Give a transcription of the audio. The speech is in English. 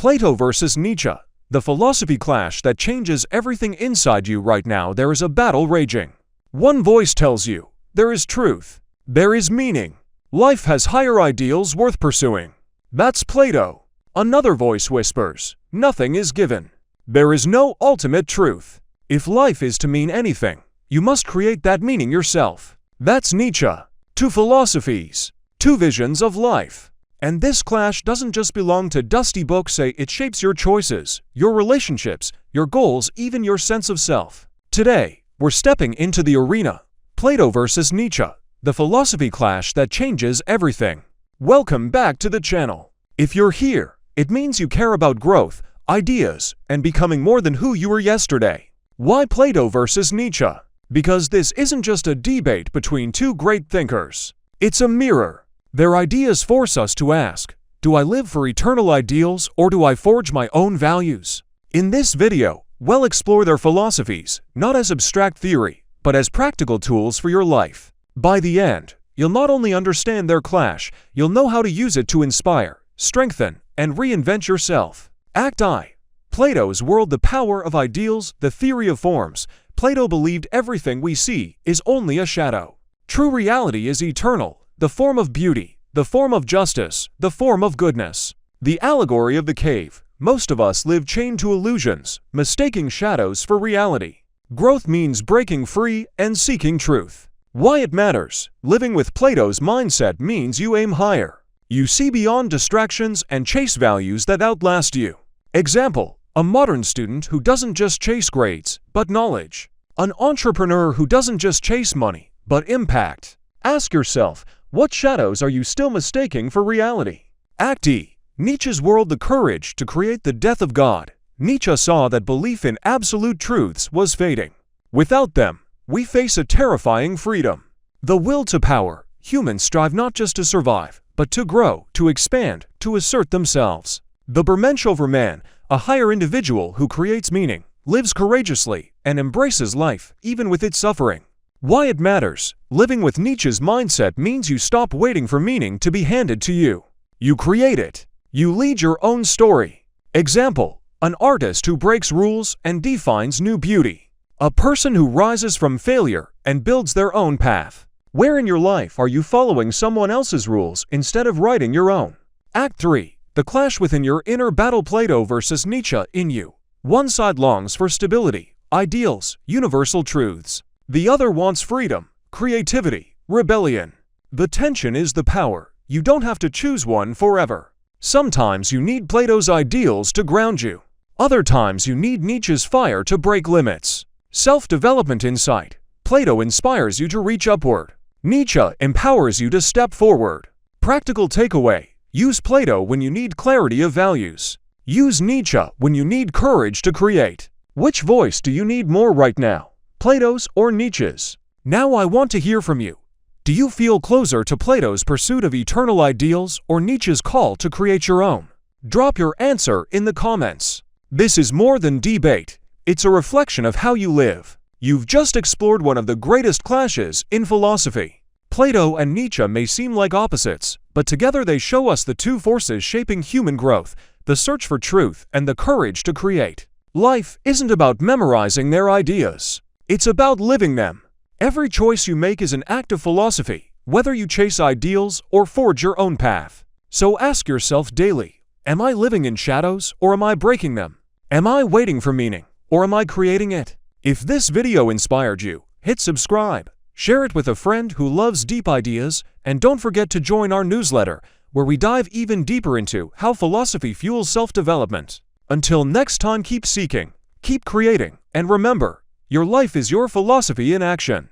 Plato versus Nietzsche, the philosophy clash that changes everything inside you right now. There is a battle raging. One voice tells you, there is truth, there is meaning, life has higher ideals worth pursuing. That's Plato. Another voice whispers, nothing is given. There is no ultimate truth. If life is to mean anything, you must create that meaning yourself. That's Nietzsche. Two philosophies, two visions of life. And this clash doesn't just belong to dusty books. It shapes your choices, your relationships, your goals, even your sense of self. Today, we're stepping into the arena. Plato versus Nietzsche, the philosophy clash that changes everything. Welcome back to the channel. If you're here, it means you care about growth, ideas, and becoming more than who you were yesterday. Why Plato versus Nietzsche? Because this isn't just a debate between two great thinkers. It's a mirror. Their ideas force us to ask, do I live for eternal ideals or do I forge my own values? In this video, we'll explore their philosophies, not as abstract theory, but as practical tools for your life. By the end, you'll not only understand their clash, you'll know how to use it to inspire, strengthen, and reinvent yourself. Act I. Plato's world. The power of ideals, the theory of forms. Plato believed everything we see is only a shadow. True reality is eternal, the form of beauty, the form of justice, the form of goodness. The allegory of the cave. Most of us live chained to illusions, mistaking shadows for reality. Growth means breaking free and seeking truth. Why it matters. Living with Plato's mindset means you aim higher. You see beyond distractions and chase values that outlast you. Example, a modern student who doesn't just chase grades, but knowledge. An entrepreneur who doesn't just chase money, but impact. Ask yourself, what shadows are you still mistaking for reality? Act E. Nietzsche's world. The courage to create. The death of God. Nietzsche saw that belief in absolute truths was fading. Without them, we face a terrifying freedom. The will to power. Humans strive not just to survive, but to grow, to expand, to assert themselves. The Bermenschovre man, a higher individual who creates meaning, lives courageously, and embraces life, even with its suffering. Why it matters. Living with Nietzsche's mindset means you stop waiting for meaning to be handed to you. You create it. You lead your own story. Example, an artist who breaks rules and defines new beauty. A person who rises from failure and builds their own path. Where in your life are you following someone else's rules instead of writing your own? Act 3. The clash within your inner battle. Plato versus Nietzsche. In you, one side longs for stability, ideals, universal truths. The other wants freedom, creativity, rebellion. The tension is the power. You don't have to choose one forever. Sometimes you need Plato's ideals to ground you. Other times you need Nietzsche's fire to break limits. Self-development insight. Plato inspires you to reach upward. Nietzsche empowers you to step forward. Practical takeaway. Use Plato when you need clarity of values. Use Nietzsche when you need courage to create. Which voice do you need more right now? Plato's or Nietzsche's? Now I want to hear from you. Do you feel closer to Plato's pursuit of eternal ideals or Nietzsche's call to create your own? Drop your answer in the comments. This is more than debate. It's a reflection of how you live. You've just explored one of the greatest clashes in philosophy. Plato and Nietzsche may seem like opposites, but together they show us the two forces shaping human growth, the search for truth and the courage to create. Life isn't about memorizing their ideas. It's about living them. Every choice you make is an act of philosophy, whether you chase ideals or forge your own path. So ask yourself daily, am I living in shadows or am I breaking them? Am I waiting for meaning or am I creating it? If this video inspired you, hit subscribe, share it with a friend who loves deep ideas, and don't forget to join our newsletter, where we dive even deeper into how philosophy fuels self-development. Until next time, keep seeking, keep creating, and remember, your life is your philosophy in action.